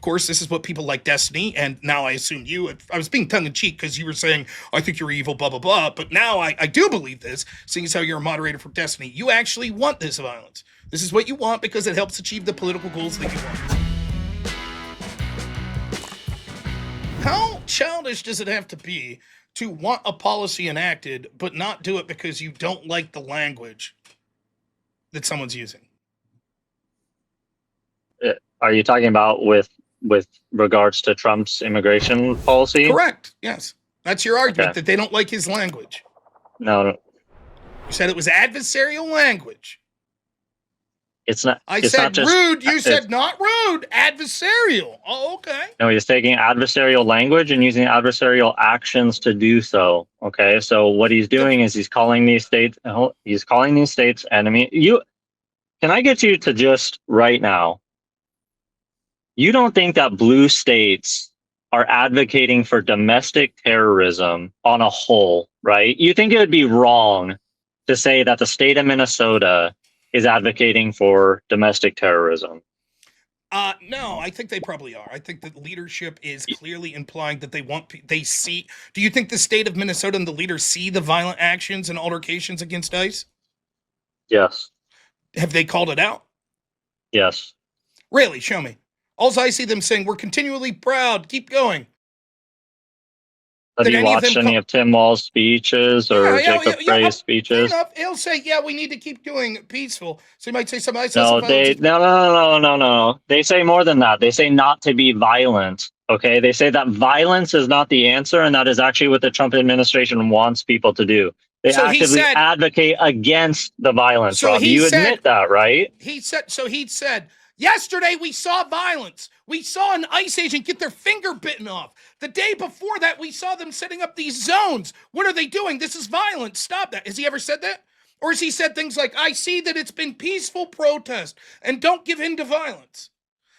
of course, this is what people like Destiny, and now I assume you, I was being tongue-in-cheek because you were saying, I think you're evil, blah, blah, blah, but now I do believe this, seeing as how you're a moderator for Destiny. You actually want this violence. This is what you want because it helps achieve the political goals that you want. How childish does it have to be to want a policy enacted, but not do it because you don't like the language that someone's using? Are you talking about with regards to Trump's immigration policy? Correct. Yes. That's your argument, that they don't like his language. No. You said it was adversarial language. It's not. I said not rude. You said not rude. Adversarial. Oh, okay. No, he's taking adversarial language and using adversarial actions to do so. Okay. So what he's doing is he's calling these states enemy. Can I get you to just right now? You don't think that blue states are advocating for domestic terrorism on a whole, right? You think it would be wrong to say that the state of Minnesota is advocating for domestic terrorism? No, I think they probably are. I think that leadership is clearly implying that they see. Do you think the state of Minnesota and the leaders see the violent actions and altercations against ICE? Yes. Have they called it out? Yes. Really? Show me. All I see them saying, we're continually proud, keep going. Have you watched any of Tim Walz's speeches or Jacob Frey's speeches? Fair enough. He'll say, yeah, we need to keep doing peaceful. So you might say something. No. They say more than that. They say not to be violent. Okay. They say that violence is not the answer. And that is actually what the Trump administration wants people to do. They actively advocate against the violence. Rob, you admit that, right? He said, yesterday we saw violence. We saw an ICE agent get their finger bitten off. The day before that, we saw them setting up these zones. What are they doing? This is violence. Stop that. Has he ever said that? Or has he said things like, I see that it's been peaceful protest and don't give in to violence?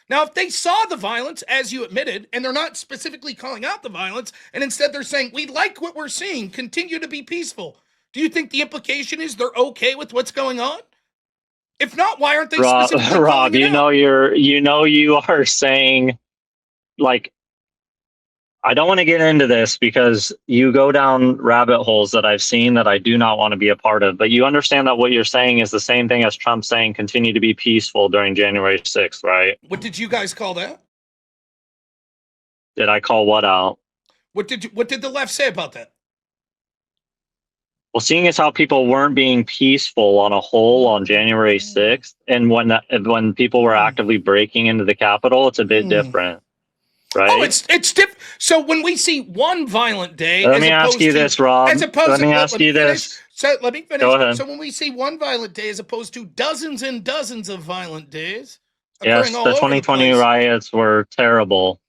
Now, if they saw the violence, as you admitted, and they're not specifically calling out the violence, and instead they're saying, we like what we're seeing, continue to be peaceful. Do you think the implication is they're okay with what's going on? If not, why aren't they specifically Rob, you are saying, like, I don't want to get into this because you go down rabbit holes that I've seen that I do not want to be a part of. But you understand that what you're saying is the same thing as Trump saying continue to be peaceful during January 6th, right? What did you guys call that? Did I call what out? What did the left say about that? Well, seeing as how people weren't being peaceful on a whole on January 6th, and when people were actively breaking into the Capitol, it's a bit different, right? Oh, it's different. So when we see one violent day, let me ask you this, Rob. Let me ask you this. So let me finish. Go ahead. So when we see one violent day as opposed to dozens and dozens of violent days, yes, the 2020 riots were terrible.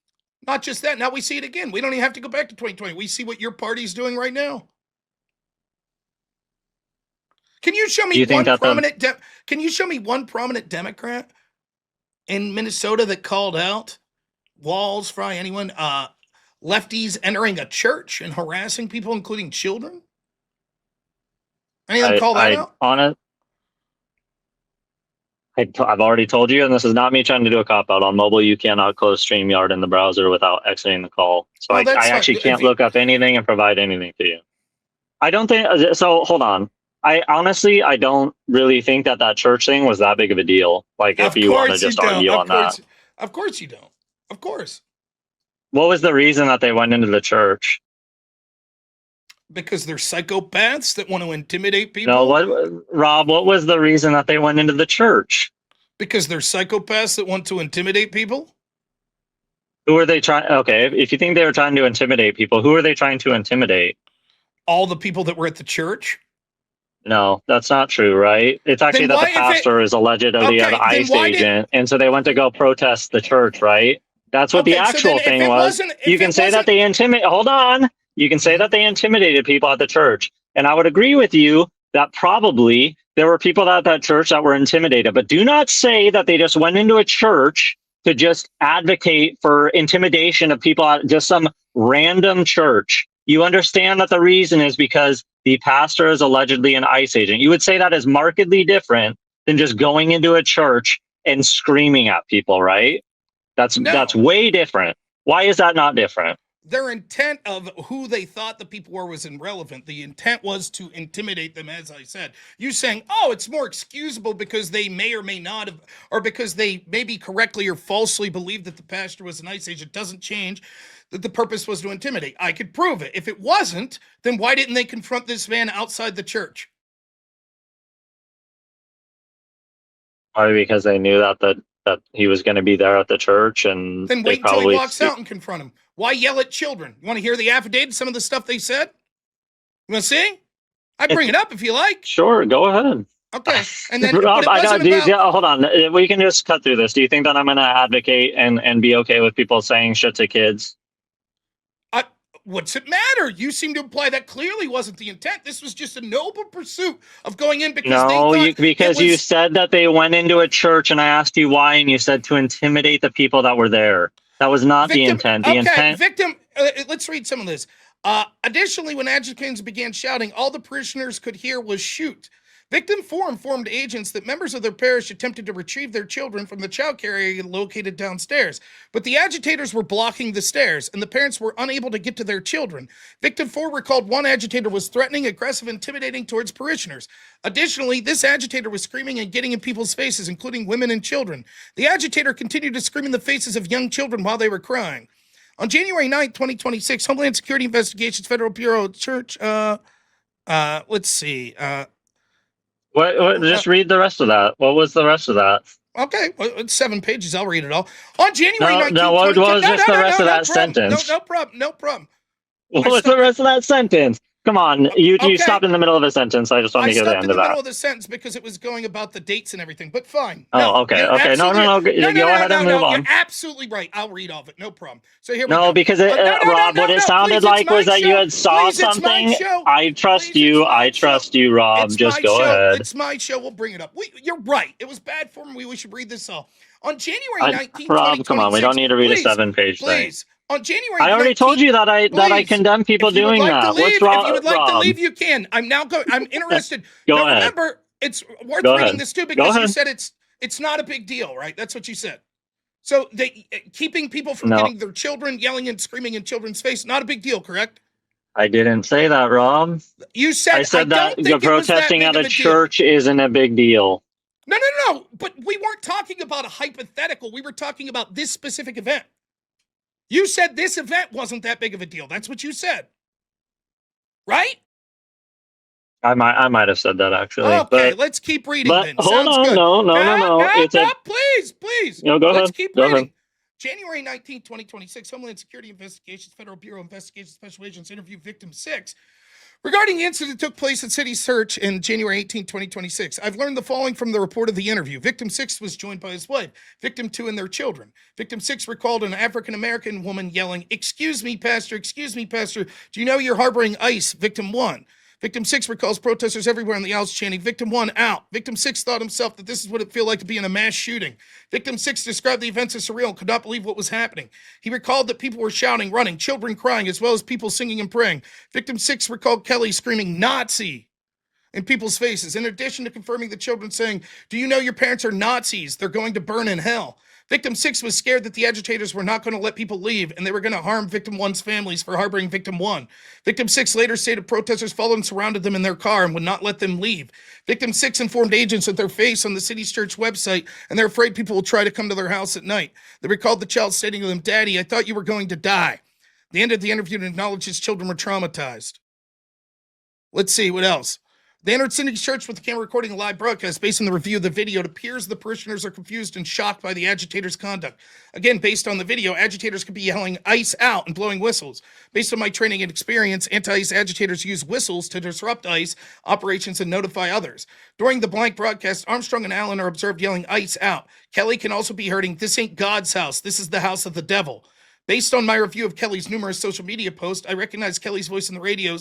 Not just that. Now we see it again. We don't even have to go back to 2020. We see what your party's doing right now. Can you show me Can you show me one prominent Democrat in Minnesota that called out Walz, Frey, anyone, lefties entering a church and harassing people, including children? Anyone call that out? I've already told you, and this is not me trying to do a cop-out. On mobile, you cannot close StreamYard in the browser without exiting the call. So I actually can't look up anything and provide anything to you. I don't think so. Hold on. I don't really think that church thing was that big of a deal. Like, if you want to just argue on that. Of course you don't. Of course. What was the reason that they went into the church? Because they're psychopaths that want to intimidate people? No, Rob, what was the reason that they went into the church? Because they're psychopaths that want to intimidate people? Who are they trying? Okay, if you think they were trying to intimidate people, who are they trying to intimidate? All the people that were at the church? No, that's not true, right? It's actually that the pastor is allegedly the ICE agent, and so they went to go protest the church, right? That's what the actual thing was. You can say that they intimidate. Hold on. You can say that they intimidated people at the church, and I would agree with you that probably there were people at that church that were intimidated. But do not say that they just went into a church to just advocate for intimidation of people at just some random church. You understand that the reason is because the pastor is allegedly an ICE agent. You would say that is markedly different than just going into a church and screaming at people, right? That's way different. Why is that not different? Their intent of who they thought the people were was irrelevant. The intent was to intimidate them, as I said. You saying, oh, it's more excusable because they may or may not have, or because they maybe correctly or falsely believed that the pastor was an ICE agent, doesn't change that the purpose was to intimidate. I could prove it. If it wasn't, then why didn't they confront this man outside the church? Probably because they knew that he was going to be there at the church, and then wait until he walks out and confront him. Why yell at children? You want to hear the affidavit, some of the stuff they said? You want to see? I bring it up if you like. Sure, go ahead. Okay. And then Rob, hold on. We can just cut through this. Do you think that I'm going to advocate and be okay with people saying shit to kids? What's it matter? You seem to imply that clearly wasn't the intent. This was just a noble pursuit of going in because because you said that they went into a church, and I asked you why, and you said to intimidate the people that were there. That was not the intent. Let's read some of this. Additionally, when agitators began shouting, all the parishioners could hear was shoot. Victim 4 informed agents that members of their parish attempted to retrieve their children from the child care area located downstairs, but the agitators were blocking the stairs, and the parents were unable to get to their children. Victim 4 recalled one agitator was threatening, aggressive, intimidating towards parishioners. Additionally, this agitator was screaming and getting in people's faces, including women and children. The agitator continued to scream in the faces of young children while they were crying. On January 9, 2026, Homeland Security Investigations Federal Bureau of Church, let's see, just read the rest of that. What was the rest of that? Okay, well, it's 7 pages. I'll read it all. On January 19th, what was just the rest of that sentence? No problem. What was the rest of that sentence? Come on, you stopped in the middle of a sentence. I just want to hear the end of that. I stopped in the middle of the sentence because it was going about the dates and everything, but fine. Okay. No. Go ahead and move on. You're absolutely right. I'll read all of it. No problem. So here we go. No, because Rob, what it sounded like was that you had saw something. I trust you. I trust you, Rob. Just go ahead. It's my show. We'll bring it up. You're right. It was bad form. We should read this all. On January 19th, Rob, come on. We don't need to read a 7-page thing. Please. On January 19th, I already told you that I condemn people doing that. What's wrong? If you would like to leave, you can. I'm interested. Go ahead. Remember, it's worth reading this too because you said it's not a big deal, right? That's what you said. So keeping people from getting their children yelling and screaming in children's face, not a big deal, correct? I didn't say that, Rob. You said I said that protesting at a church isn't a big deal. No. But we weren't talking about a hypothetical. We were talking about this specific event. You said this event wasn't that big of a deal. That's what you said. Right? I might have said that, actually. Okay, let's keep reading then. Hold on. No. Please. No, go ahead. Let's keep reading. January 19, 2026, Homeland Security Investigations, Federal Bureau of Investigation Special Agents interview victim 6 regarding the incident that took place at City Search in January 18, 2026. I've learned the following from the report of the interview. Victim 6 was joined by his wife, Victim 2 and their children. Victim 6 recalled an African-American woman yelling, excuse me, Pastor, do you know you're harboring ICE? Victim 1. Victim 6 recalls protesters everywhere in the aisles chanting, Victim 1 out. Victim 6 thought himself that this is what it felt like to be in a mass shooting. Victim 6 described the events as surreal and could not believe what was happening. He recalled that people were shouting, running, children crying, as well as people singing and praying. Victim 6 recalled Kelly screaming, Nazi, in people's faces, in addition to confirming the children saying, do you know your parents are Nazis? They're going to burn in hell. Victim 6 was scared that the agitators were not going to let people leave and they were going to harm Victim 1's families for harboring Victim 1. Victim 6 later stated protesters followed and surrounded them in their car and would not let them leave. Victim 6 informed agents of their face on the city's church website and they're afraid people will try to come to their house at night. They recalled the child stating to them, Daddy, I thought you were going to die. They ended the interview and acknowledged his children were traumatized. Let's see, what else? They entered Cindy's church with the camera recording a live broadcast. Based on the review of the video, it appears the parishioners are confused and shocked by the agitators' conduct. Again, based on the video, agitators could be yelling ICE out and blowing whistles. Based on my training and experience, anti-ICE agitators use whistles to disrupt ICE operations and notify others. During the blank broadcast, Armstrong and Allen are observed yelling ICE out. Kelly can also be heard, this ain't God's house, this is the house of the devil. Based on my review of Kelly's numerous social media posts, I recognize Kelly's voice in the video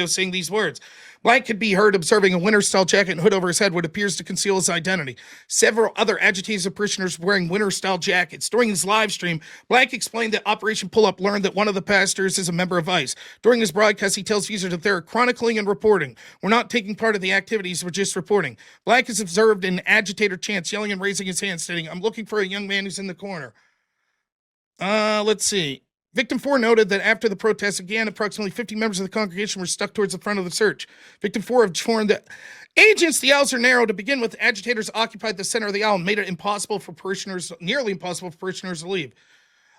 saying these words. Blank could be heard observing a winter-style jacket and hood over his head, what appears to conceal his identity. Several other agitators of parishioners wearing winter-style jackets. During his live stream, Blank explained that Operation Pull-Up learned that one of the pastors is a member of ICE. During his broadcast, he tells users that they're chronicling and reporting. We're not taking part of the activities, we're just reporting. Blank is observed in agitator chants, yelling and raising his hand, stating, I'm looking for a young man who's in the corner. let's see. Victim 4 noted that after the protests began, approximately 50 members of the congregation were stuck towards the front of the church. Victim 4 informed that agents, the aisles are narrow to begin with. Agitators occupied the center of the aisle and made it nearly impossible for parishioners to leave.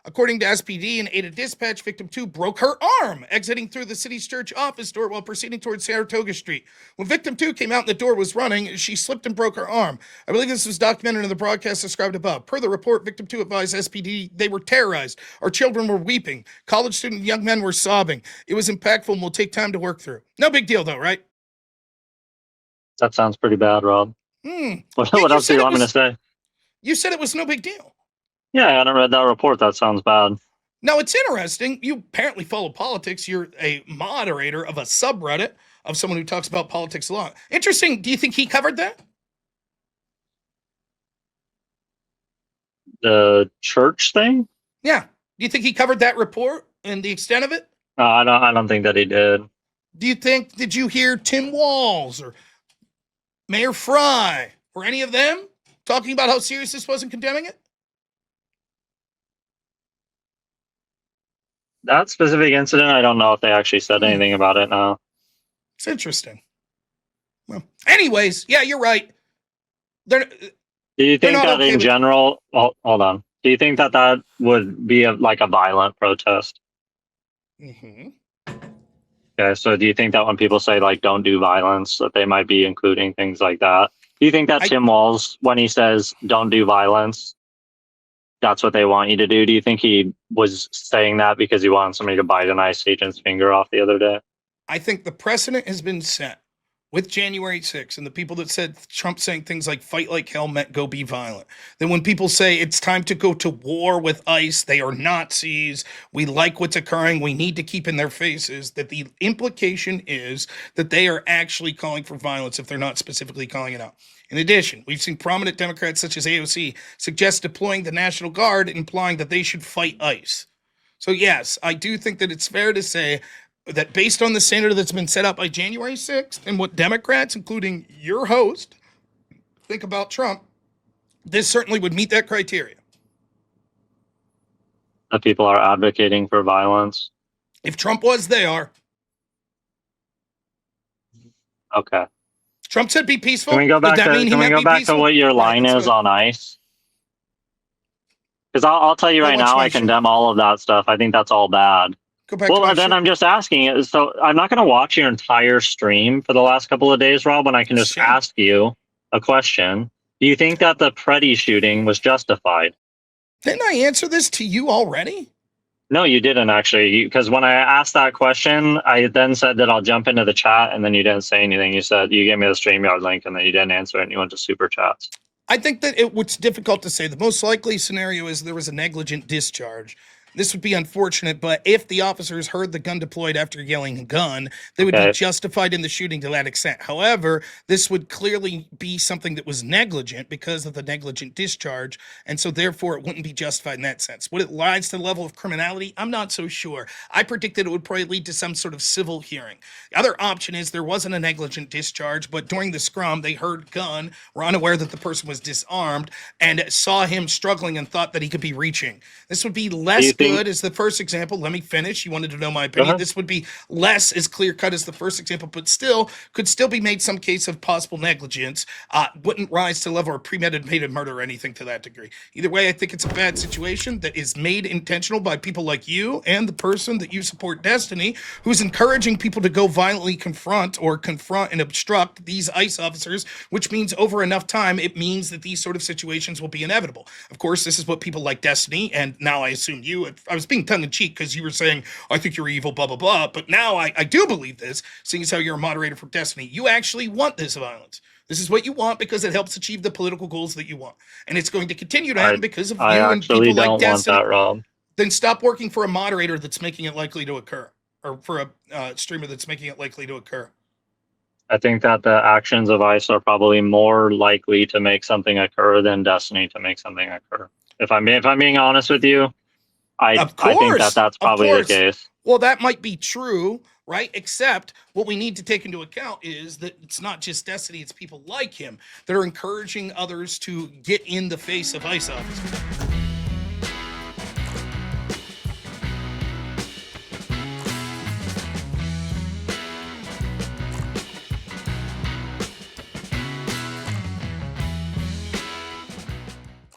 According to SPD and Ada Dispatch, victim 2 broke her arm exiting through the city's church office door while proceeding towards Saratoga Street. When victim 2 came out and the door was running, she slipped and broke her arm. I believe this was documented in the broadcast described above. Per the report, victim 2 advised SPD they were terrorized. Our children were weeping. College student young men were sobbing. It was impactful and will take time to work through. No big deal though, right? That sounds pretty bad, Rob. What else do you want me to say? You said it was no big deal. Yeah, I hadn't read that report. That sounds bad. Now, it's interesting. You apparently follow politics. You're a moderator of a subreddit of someone who talks about politics a lot. Interesting. Do you think he covered that? The church thing? Yeah. Do you think he covered that report and the extent of it? I don't think that he did. Did you hear Tim Walz or Mayor Fry or any of them talking about how serious this was and condemning it? That specific incident, I don't know if they actually said anything about it now. It's interesting. Well, anyways, yeah, you're right. Do you think that in general, hold on. Do you think that would be like a violent protest? Mm-hmm. Okay, so do you think that when people say like don't do violence, that they might be including things like that? Do you think that Tim Walz, when he says don't do violence, that's what they want you to do? Do you think he was saying that because he wanted somebody to bite an ICE agent's finger off the other day? I think the precedent has been set with January 6th and the people that said Trump saying things like fight like hell meant go be violent. Then when people say it's time to go to war with ICE, they are Nazis, we like what's occurring, we need to keep in their faces, that the implication is that they are actually calling for violence if they're not specifically calling it out. In addition, we've seen prominent Democrats such as AOC suggest deploying the National Guard, implying that they should fight ICE. So yes, I do think that it's fair to say that based on the standard that's been set up by January 6th and what Democrats, including your host, think about Trump, this certainly would meet that criteria. That people are advocating for violence? If Trump was, they are. Okay. Trump said be peaceful. Can we go back to what your line is on ICE? Because I'll tell you right now, I condemn all of that stuff. I think that's all bad. Well, then I'm just asking it. So I'm not going to watch your entire stream for the last couple of days, Rob, when I can just ask you a question. Do you think that the Preddy shooting was justified? Didn't I answer this to you already? No, you didn't actually. Because when I asked that question, I then said that I'll jump into the chat, and then you didn't say anything. You said you gave me the StreamYard link, and then you didn't answer it, and you went to super chats. I think that it's difficult to say. The most likely scenario is there was a negligent discharge. This would be unfortunate, but if the officers heard the gun deployed after yelling gun, they would be justified in the shooting to that extent. However, this would clearly be something that was negligent because of the negligent discharge, and so therefore it wouldn't be justified in that sense. Would it rise to the level of criminality? I'm not so sure. I predicted it would probably lead to some sort of civil hearing. The other option is there wasn't a negligent discharge, but during the scrum, they heard gun, were unaware that the person was disarmed, and saw him struggling and thought that he could be reaching. This would be less good as the first example. Let me finish. You wanted to know my opinion. This would be less as clear cut as the first example, but still could still be made some case of possible negligence. Wouldn't rise to the level of premeditated murder or anything to that degree. Either way, I think it's a bad situation that is made intentional by people like you and the person that you support, Destiny, who's encouraging people to go violently confront and obstruct these ICE officers, which means over enough time, it means that these sort of situations will be inevitable. Of course, this is what people like Destiny, and now I assume you, I was being tongue-in-cheek because you were saying, I think you're evil, blah, blah, blah, but now I do believe this, seeing as how you're a moderator for Destiny. You actually want this violence. This is what you want because it helps achieve the political goals that you want. And it's going to continue to happen because of you and people like Destiny. Want that, Rob. Then stop working for a moderator that's making it likely to occur, or for a streamer that's making it likely to occur. I think that the actions of ICE are probably more likely to make something occur than Destiny to make something occur. If I'm being honest with you, I think that that's probably the case. Well, that might be true, right? Except what we need to take into account is that it's not just Destiny, it's people like him that are encouraging others to get in the face of ICE officers.